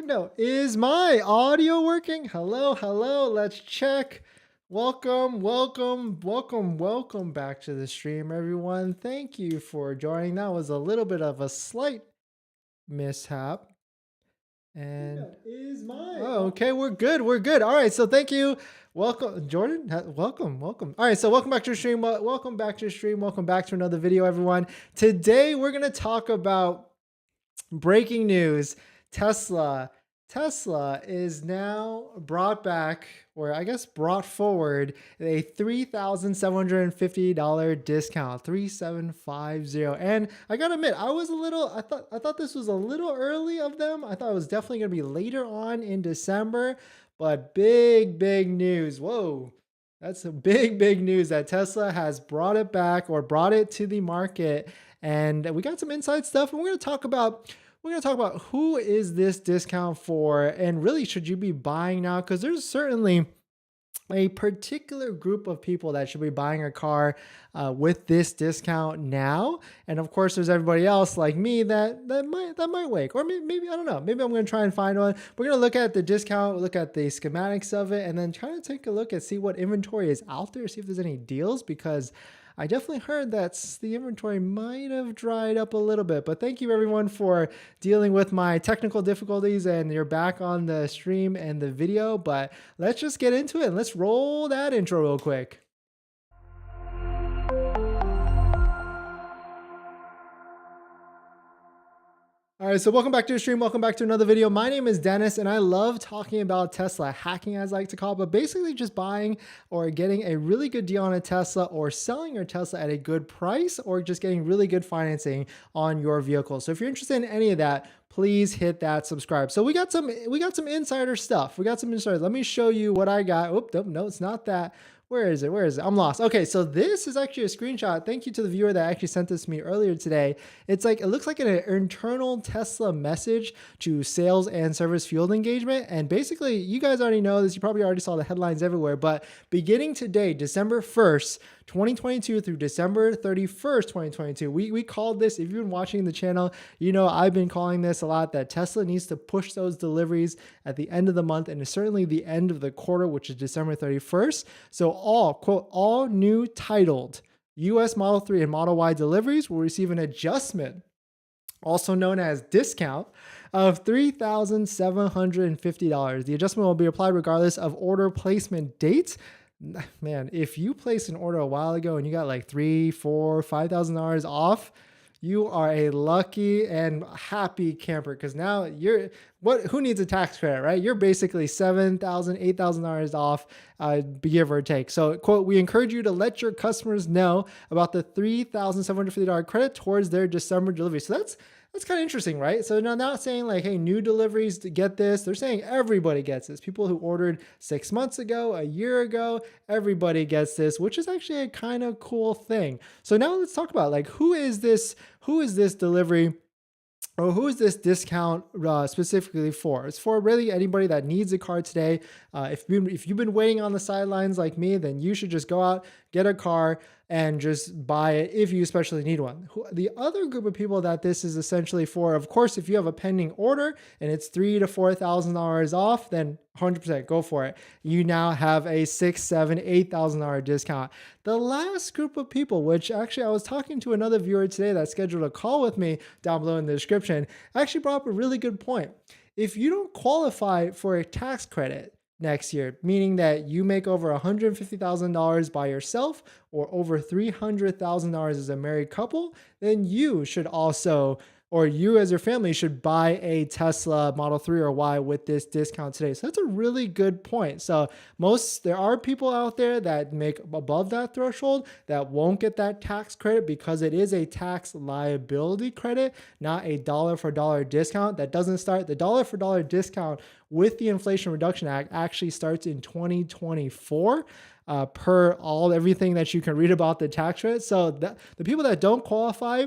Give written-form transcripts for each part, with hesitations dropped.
No, is my audio working? Hello, hello, let's check. Welcome back to the stream, everyone. Thank you for joining. That was a little bit of a slight mishap. And is my okay, we're good. All right, so thank you. Welcome, Jordan. Welcome. All right, so welcome back to the stream. Welcome back to the stream. Welcome back to another video, everyone. Today we're gonna talk about breaking news. Tesla is now brought back, or I guess brought forward, a $3,750 discount, 3750. And I gotta admit, I thought this was a little early of them. I thought it was definitely gonna be later on in December, but big news. Whoa. That's a big news that Tesla has brought it back, or brought it to the market. And we got some inside stuff, and we're going to talk about who is this discount for, and really, should you be buying now? Because there's certainly a particular group of people that should be buying a car with this discount now. And of course, there's everybody else like me that might wait, or maybe I don't know. Maybe I'm going to try and find one. We're going to look at the discount, look at the schematics of it, and then try to take a look and see what inventory is out there, see if there's any deals, because I definitely heard that the inventory might have dried up a little bit. But thank you everyone for dealing with my technical difficulties, and you're back on the stream and the video. But let's just get into it, and let's roll that intro real quick. All right, so welcome back to the stream. Welcome back to another video. My name is Dennis, and I love talking about Tesla hacking, as I like to call it, but basically just buying or getting a really good deal on a Tesla, or selling your Tesla at a good price, or just getting really good financing on your vehicle. So if you're interested in any of that, please hit that subscribe. So we got some insider stuff. Let me show you what I got. Oh, no, it's not that. Where is it? I'm lost. Okay, so this is actually a screenshot. Thank you to the viewer that actually sent this to me earlier today. It looks like an internal Tesla message to sales and service field engagement. And basically, you guys already know this. You probably already saw the headlines everywhere. But beginning today, December 1st, 2022 through December 31st, 2022, we called this, if you've been watching the channel, you know I've been calling this a lot, that Tesla needs to push those deliveries at the end of the month, and certainly the end of the quarter, which is December 31st. So all new titled US Model 3 and Model Y deliveries will receive an adjustment, also known as discount, of $3,750. The adjustment will be applied regardless of order placement dates. Man, if you placed an order a while ago and you got like $3,000, $4,000, $5,000 off, you are a lucky and happy camper, because now who needs a tax credit, right? You're basically $7,000, $8,000 off, give or take. So, quote, we encourage you to let your customers know about the $3,750 credit towards their December delivery. So that's kind of interesting, right? So now not saying like, hey, new deliveries to get this. They're saying everybody gets this. People who ordered 6 months ago, a year ago, everybody gets this, which is actually a kind of cool thing. So now let's talk about like, who is this delivery, or who is this discount specifically for? It's for really anybody that needs a car today. If you've been waiting on the sidelines like me, then you should just go out, get a car, and just buy it if you especially need one. The other group of people that this is essentially for, of course, if you have a pending order and it's $3,000 to $4,000 off, then 100% go for it. You now have a $6,000, $7,000, $8,000 discount. The last group of people, which actually I was talking to another viewer today that scheduled a call with me down below in the description, actually brought up a really good point. If you don't qualify for a tax credit next year, meaning that you make over $150,000 by yourself, or over $300,000 as a married couple, then you should also, or you as your family should buy a Tesla Model 3 or Y with this discount today. So that's a really good point. So there are people out there that make above that threshold that won't get that tax credit, because it is a tax liability credit, not a dollar for dollar discount. That doesn't start, the dollar for dollar discount with the Inflation Reduction Act actually starts in 2024. Per everything that you can read about the tax credit. So the people that don't qualify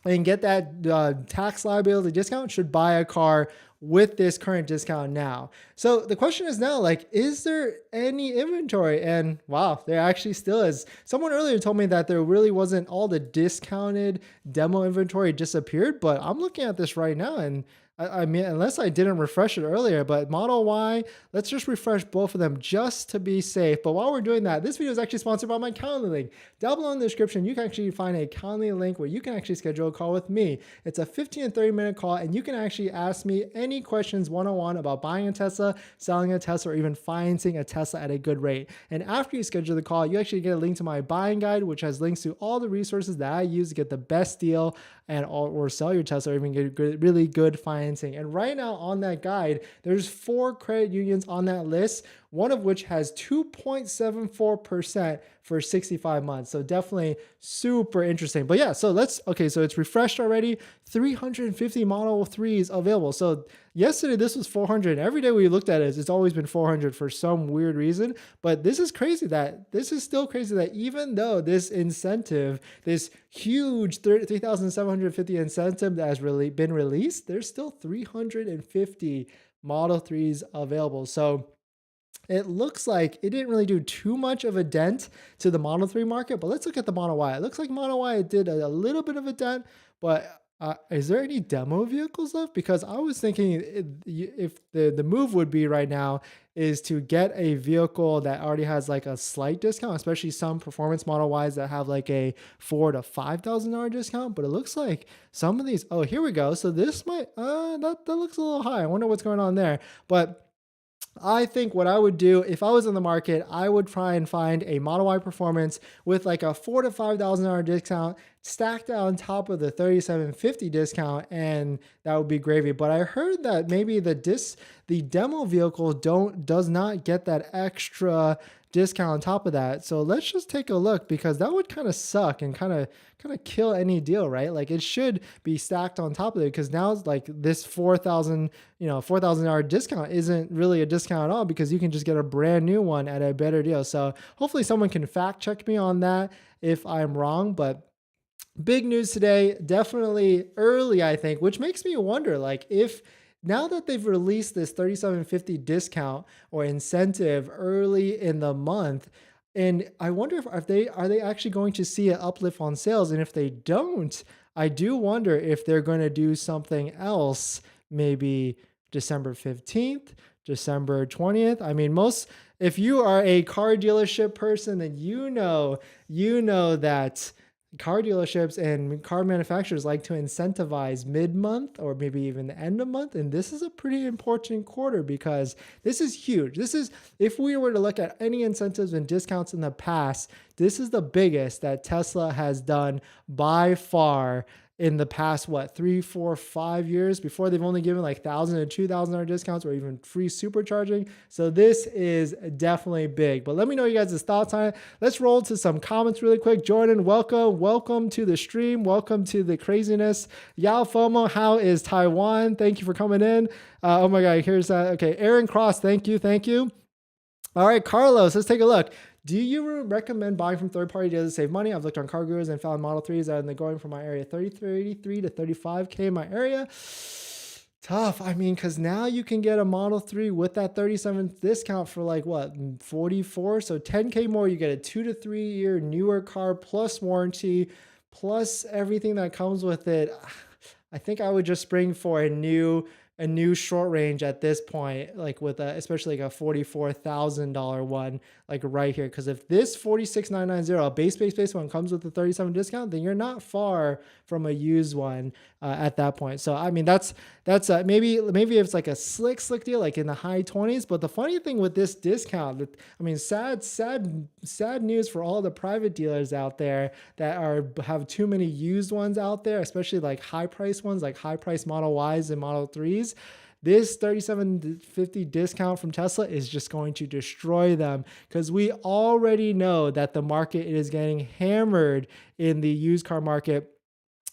and get that tax liability discount should buy a car with this current discount now. So the question is now, like, is there any inventory? And wow, there actually still is. Someone earlier told me that there really wasn't, all the discounted demo inventory disappeared, but I'm looking at this right now, and I mean, unless I didn't refresh it earlier, but Model Y, let's just refresh both of them just to be safe. But while we're doing that, this video is actually sponsored by my Calendly link. Down below in the description, you can actually find a Calendly link where you can actually schedule a call with me. It's a 15 and 30-minute call, and you can actually ask me any questions one-on-one about buying a Tesla, selling a Tesla, or even financing a Tesla at a good rate. And after you schedule the call, you actually get a link to my buying guide, which has links to all the resources that I use to get the best deal and or sell your Tesla, or even get really good financing. And right now on that guide, there's 4 credit unions on that list, one of which has 2.74% for 65 months. So definitely super interesting. But yeah, so so it's refreshed already. 350 Model 3s available. So yesterday this was 400. Every day we looked at it, it's always been 400 for some weird reason. But this is still crazy that even though this incentive, this huge 3,750 incentive that has really been released, there's still 350 Model 3s available. So it looks like it didn't really do too much of a dent to the Model 3 market, but let's look at the Model Y. It looks like Model Y did a little bit of a dent, but is there any demo vehicles left? Because I was thinking if the move would be right now is to get a vehicle that already has like a slight discount, especially some performance Model Ys that have like a $4,000 to $5,000 discount. But it looks like some of these, oh, here we go. So this might, that looks a little high. I wonder what's going on there. But I think what I would do if I was in the market, I would try and find a Model Y Performance with like a $4,000 to $5,000 discount stacked on top of the 3,750 discount, and that would be gravy. But I heard that maybe the demo vehicle does not get that extra discount on top of that. So let's just take a look, because that would kind of suck and kind of kill any deal, right? Like it should be stacked on top of it, because now it's like this $4,000 discount isn't really a discount at all, because you can just get a brand new one at a better deal. So hopefully someone can fact check me on that if I'm wrong. But big news today, definitely early, I think, which makes me wonder, like, if now that they've released this 3,750 discount or incentive early in the month, and I wonder if they are actually going to see an uplift on sales. And if they don't, I do wonder if they're going to do something else, maybe December 15th, December 20th. I mean, if you are a car dealership person, then you know that car dealerships and car manufacturers like to incentivize mid-month or maybe even the end of month. And this is a pretty important quarter, because this is huge. If we were to look at any incentives and discounts in the past, this is the biggest that Tesla has done by far in the past, 3, 4, 5 years. Before, they've only given like $1,000 to $2,000 discounts or even free supercharging. So this is definitely big. But let me know you guys' thoughts on it. Let's roll to some comments really quick. Jordan, welcome to the stream. Welcome to the craziness. Yao FOMO, how is Taiwan? Thank you for coming in. Oh my God, here's that. Okay, Aaron Cross, thank you. All right, Carlos, let's take a look. Do you recommend buying from third-party dealers to save money? I've looked on Car Gurus and found Model 3s that are going from my area 33 to 35K in my area. Tough. I mean, because now you can get a Model 3 with that 37 discount for like what, 44? So 10K more, you get a 2 to 3 year newer car plus warranty, plus everything that comes with it. I think I would just spring for a new short range at this point, like with especially like a $44,000 one, like right here. Because if this 46,990 base one comes with the 37 discount, then you're not far from a used one at that point. So I mean, that's maybe it's like a slick deal, like in the high 20s. But the funny thing with this discount, I mean, sad news for all the private dealers out there that have too many used ones out there, especially like high price ones, like high price Model Ys and Model 3s. This 3,750 discount from Tesla is just going to destroy them, because we already know that the market is getting hammered in the used car market,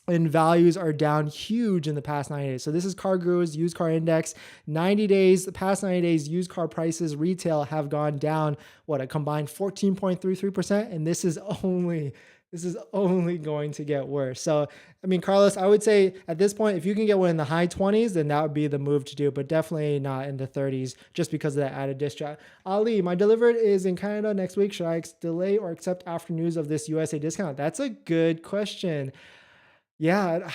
and values are down huge in the past 90 days. So this is Car Gurus used car index. 90 days, the past 90 days, used car prices retail have gone down, a combined 14.33%. And this is only This is only going to get worse. So, I mean, Carlos, I would say at this point, if you can get one in the high 20s, then that would be the move to do, but definitely not in the 30s just because of that added discount. Ali, my delivered is in Canada next week. Should I delay or accept after news of this USA discount? That's a good question. Yeah,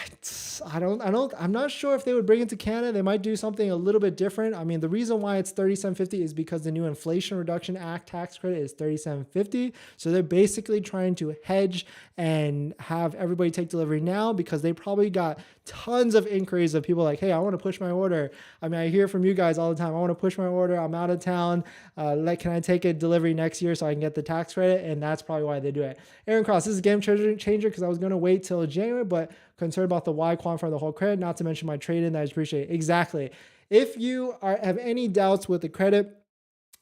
I'm not sure if they would bring it to Canada. They might do something a little bit different. I mean, the reason why it's 3750 is because the new Inflation Reduction Act tax credit is 3750. So they're basically trying to hedge and have everybody take delivery now because they probably got tons of inquiries of people like, hey, I want to push my order. I mean, I hear from you guys all the time. I want to push my order. I'm out of town. Can I take a delivery next year so I can get the tax credit? And that's probably why they do it. Aaron Cross, this is a game changer because I was going to wait till January, but concerned about the Y quantifying the whole credit, not to mention my trade-in that I appreciate. Exactly. If you have any doubts with the credit,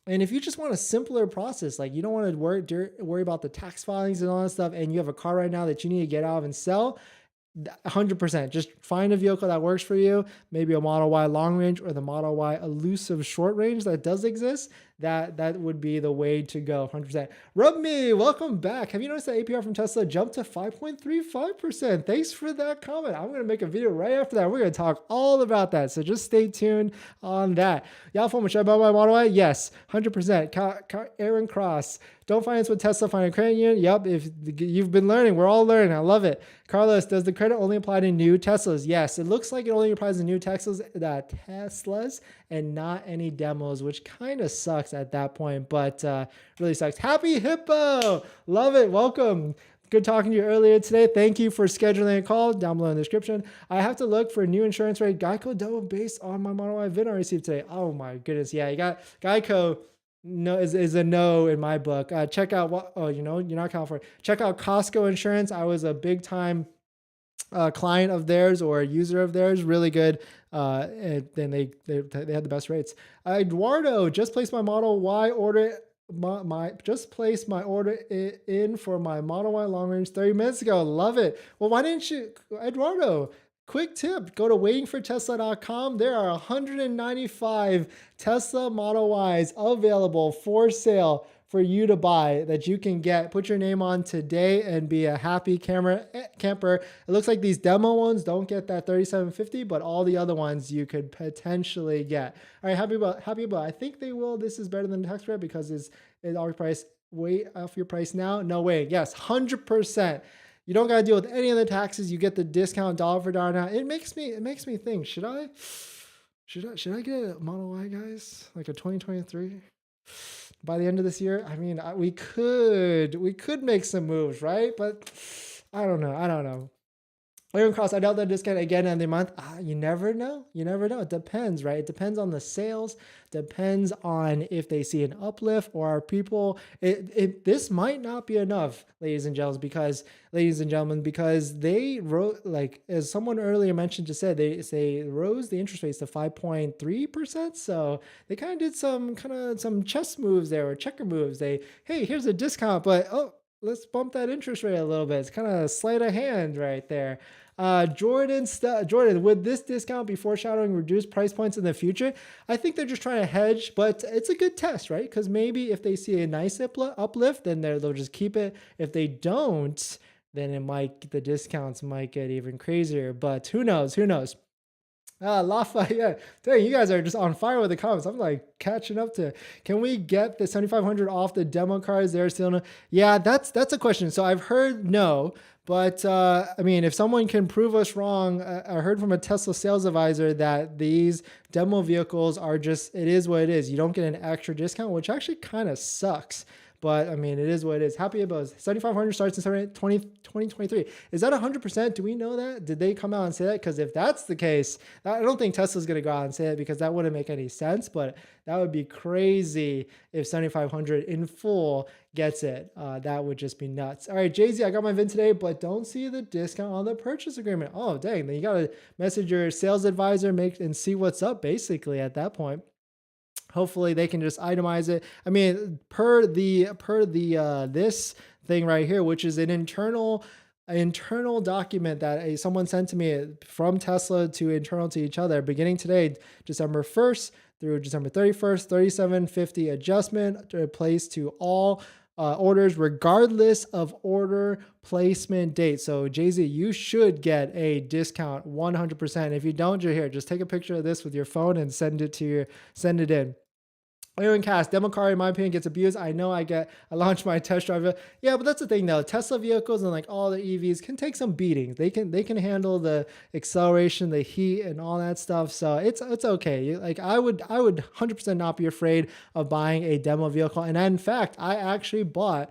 and if you just want a simpler process, like you don't want to worry about the tax filings and all that stuff, and you have a car right now that you need to get out of and sell, 100%. Just find a vehicle that works for you, maybe a Model Y long range or the Model Y elusive short range that does exist. That would be the way to go, 100%. Rub me, welcome back. Have you noticed that APR from Tesla jumped to 5.35%? Thanks for that comment. I'm going to make a video right after that. We're going to talk all about that. So just stay tuned on that. Y'all, should I buy my Model Y? Yes, 100%. Aaron Cross. Don't finance with Tesla, find a credit union. Yep, if you've been learning, we're all learning. I love it. Carlos, does the credit only apply to new Teslas? Yes, it looks like it only applies to new Teslas and not any demos, which kind of sucks at that point, but really sucks. Happy Hippo! Love it. Welcome. Good talking to you earlier today. Thank you for scheduling a call down below in the description. I have to look for a new insurance rate. Geico Double based on my Model Y VIN I received today. Oh my goodness. Yeah, you got Geico. No is a no in my book. Check out what, oh, you know, you're not California. Check out Costco Insurance. I was a big time client of theirs or a user of theirs. Really good. And then they had the best rates. Eduardo, just placed my Model Y order. Just placed my order in for my Model Y long range 30 minutes ago. Love it. Well, why didn't you, Eduardo? Quick tip, go to waitingfortesla.com. There are 195 Tesla Model Ys available for sale for you to buy that you can get. Put your name on today and be a happy camper. It looks like these demo ones don't get that 3750, but all the other ones you could potentially get. All right, happy about. I think they will. This is better than the tax credit because it's always priced way off your price now. No way. Yes, 100%. You don't got to deal with any of the taxes. You get the discount dollar for dollar now. It makes me think, should I get a Model Y, guys? Like a 2023 by the end of this year? I mean, we could make some moves, right? But I don't know. Aaron Cross, I doubt that discount again in the month. You never know. It depends, right? It depends on the sales. Depends on if they see an uplift or are people. This might not be enough, ladies and gentlemen, because they wrote, like as someone earlier mentioned, just said they rose the interest rates to 5.3%. So they kind of did some chess moves there or checker moves. Hey, here's a discount, but let's bump that interest rate a little bit. It's kind of sleight of hand right there. Jordan, would this discount be foreshadowing reduced price points in the future? I think they're just trying to hedge, but it's a good test, right? Because maybe if they see a nice uplift, then they'll just keep it. If they don't, then the discounts might get even crazier. But who knows? Lafayette, dang, you guys are just on fire with the comments. I'm like catching up to. Can we get the 7,500 off the demo cars? They're still no. Yeah, that's a question. So I've heard no, but I mean, if someone can prove us wrong, I heard from a Tesla sales advisor that these demo vehicles are just, it is what it is. You don't get an extra discount, which actually kind of sucks. But I mean, it is what it is. Happy about 7,500 starts in 2023. Is that 100%? Do we know that? Did they come out and say that? Because if that's the case, I don't think Tesla's going to go out and say it because that wouldn't make any sense. But that would be crazy if 7,500 in full gets it. That would just be nuts. All right, Jay-Z, I got my VIN today, but don't see the discount on the purchase agreement. Oh, dang. Then you got to message your sales advisor and see what's up, basically, at that point. Hopefully they can just itemize it. I mean, per the this thing right here, which is an internal document that someone sent to me from Tesla to internal to each other, beginning today, December 1st through December 31st, 3750 adjustment to replace to all orders regardless of order placement date. So Jay-Z, you should get a discount 100%. If you don't, you're here. Just take a picture of this with your phone and send it in. Aaron Cass, demo car, in my opinion, gets abused. I know I launched my test drive. Yeah, but that's the thing though. Tesla vehicles and like all the EVs can take some beatings. They can handle the acceleration, the heat, and all that stuff. So it's okay. Like I would 100% not be afraid of buying a demo vehicle. And in fact, I actually bought.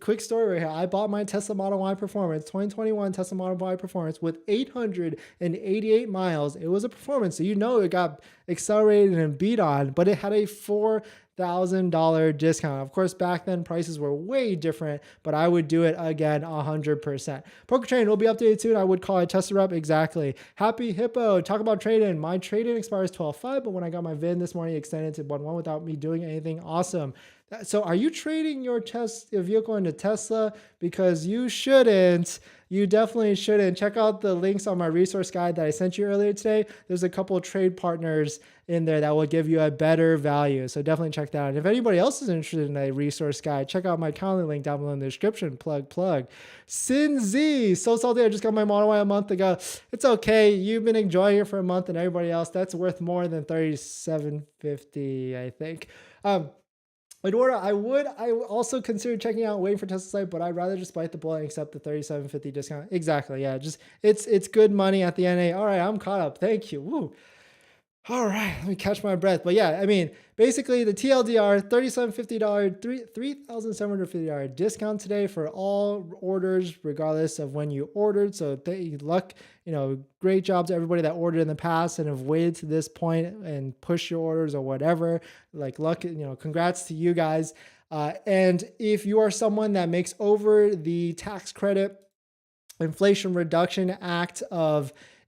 Quick story right here. I bought my Tesla Model Y Performance, 2021 Tesla Model Y Performance with 888 miles. It was a performance, so you know it got accelerated and beat on, but it had a $4,000 discount. Of course, back then prices were way different, but I would do it again 100%. Poker Train will be updated soon. I would call it Tesla Rep. Exactly. Happy Hippo, talk about trade-in. My trade-in expires 12/5, but when I got my VIN this morning, extended to 1/1 without me doing anything. Awesome. So are you trading your vehicle into Tesla? Because you shouldn't. You definitely shouldn't. Check out the links on my resource guide that I sent you earlier today. There's a couple of trade partners in there that will give you a better value. So definitely check that out. And if anybody else is interested in a resource guide, check out my Calendly link down below in the description. Plug. Sin Z, so salty. I just got my Model Y a month ago. It's okay. You've been enjoying it for a month, and everybody else, that's worth more than $37.50, I think. Eduardo, I would also consider checking out waiting for Tesla site, but I'd rather just bite the bullet and accept the $37.50 discount. Exactly. Yeah. Just it's good money at the NA. All right. I'm caught up. Thank you. Woo. All right, let me catch my breath. But yeah, I mean, basically the TLDR, $3,750, $3,750 discount today for all orders, regardless of when you ordered. So luck, great job to everybody that ordered in the past and have waited to this point and push your orders or whatever. Like luck, congrats to you guys. And if you are someone that makes over the tax credit, Inflation Reduction Act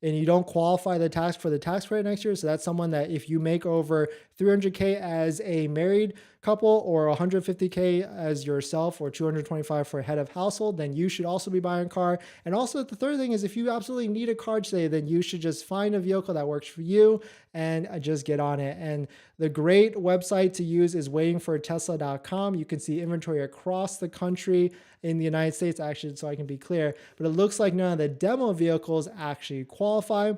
and you don't qualify the tax for the tax credit next year. So that's someone that if you make over 300K as a married couple or 150K as yourself or 225 for a head of household, then you should also be buying a car. And also the third thing is if you absolutely need a car today, then you should just find a vehicle that works for you and just get on it. And the great website to use is waitingfortesla.com. You can see inventory across the country in the United States, actually, so I can be clear. But it looks like none of the demo vehicles actually qualify.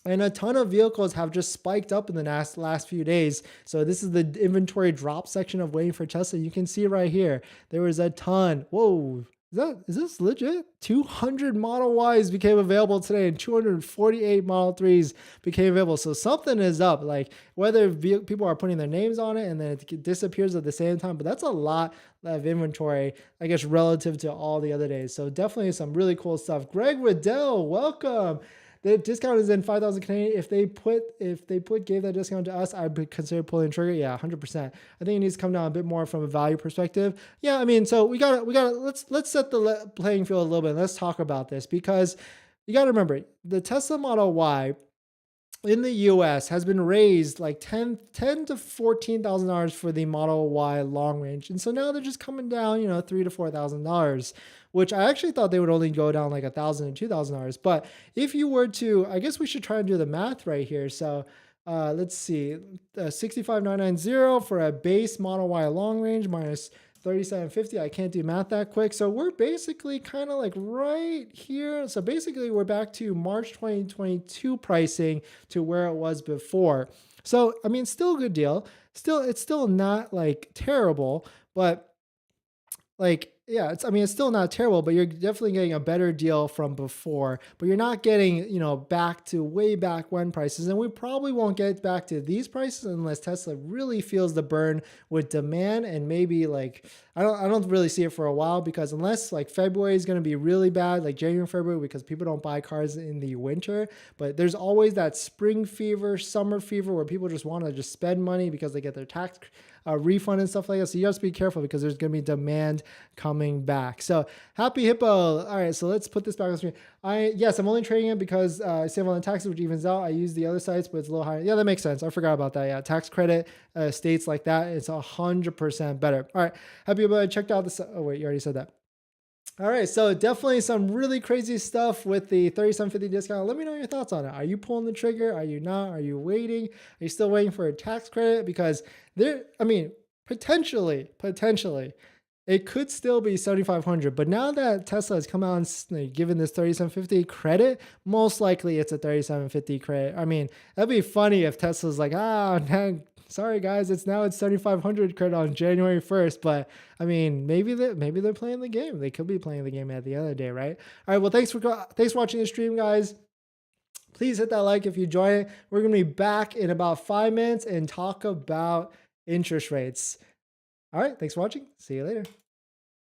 And a ton of vehicles have just spiked up in the last few days. So this is the inventory drop section of Waiting for Tesla. You can see right here, there was a ton. Whoa, is this legit? 200 Model Ys became available today and 248 Model 3s became available. So something is up, like whether people are putting their names on it and then it disappears at the same time, but that's a lot of inventory, I guess, relative to all the other days. So definitely some really cool stuff. Greg Riddell, welcome. The discount is in 5,000 Canadian. If they gave that discount to us, I'd consider pulling the trigger. Yeah, 100%. I think it needs to come down a bit more from a value perspective. Yeah, I mean, so we got let's set the playing field a little bit. Let's talk about this because you got to remember the Tesla Model Y in the US has been raised like $10,000 to $14,000 for the Model Y long range. And so now they're just coming down, $3,000 to $4,000, which I actually thought they would only go down like $1,000 to $2,000. But if you were to, I guess we should try and do the math right here. So let's see, 65,990 for a base Model Y long range minus 3750. I can't do math that quick. So we're basically kind of like right here. So basically we're back to March 2022 pricing to where it was before. So, I mean, still a good deal. It's still not like terrible, but like, yeah, it's still not terrible, but you're definitely getting a better deal from before, but you're not getting, back to way back when prices. And we probably won't get back to these prices unless Tesla really feels the burn with demand. And maybe like, I don't really see it for a while, because unless like February is going to be really bad, like January, February, because people don't buy cars in the winter, but there's always that spring fever, summer fever where people just want to just spend money because they get their tax refund and stuff like that. So you have to be careful because there's going to be demand coming back. So Happy Hippo. All right, so let's put this back on the screen. Yes, I'm only trading it because I save on the taxes, which evens out. I use the other sites, but it's a little higher. Yeah, that makes sense. I forgot about that. Yeah, tax credit states like that, it's 100% better. All right, Happy Hippo. I checked out this. Oh wait, you already said that. All right, so definitely some really crazy stuff with the 3750 discount. Let me know your thoughts on it. Are you pulling the trigger? Are you not? Are you waiting? Are you still waiting for a tax credit? Because potentially, it could still be 7,500. But now that Tesla has come out and like, given this 3,750 credit, most likely it's a 3,750 credit. I mean, that'd be funny if Tesla's like, man, sorry guys, it's 7,500 credit on January 1st. But I mean, maybe they're playing the game. They could be playing the game at the end of the day, right? All right. Well, thanks for watching the stream, guys. Please hit that like if you enjoy it. We're gonna be back in about 5 minutes and talk about interest rates. All right, thanks for watching. See you later.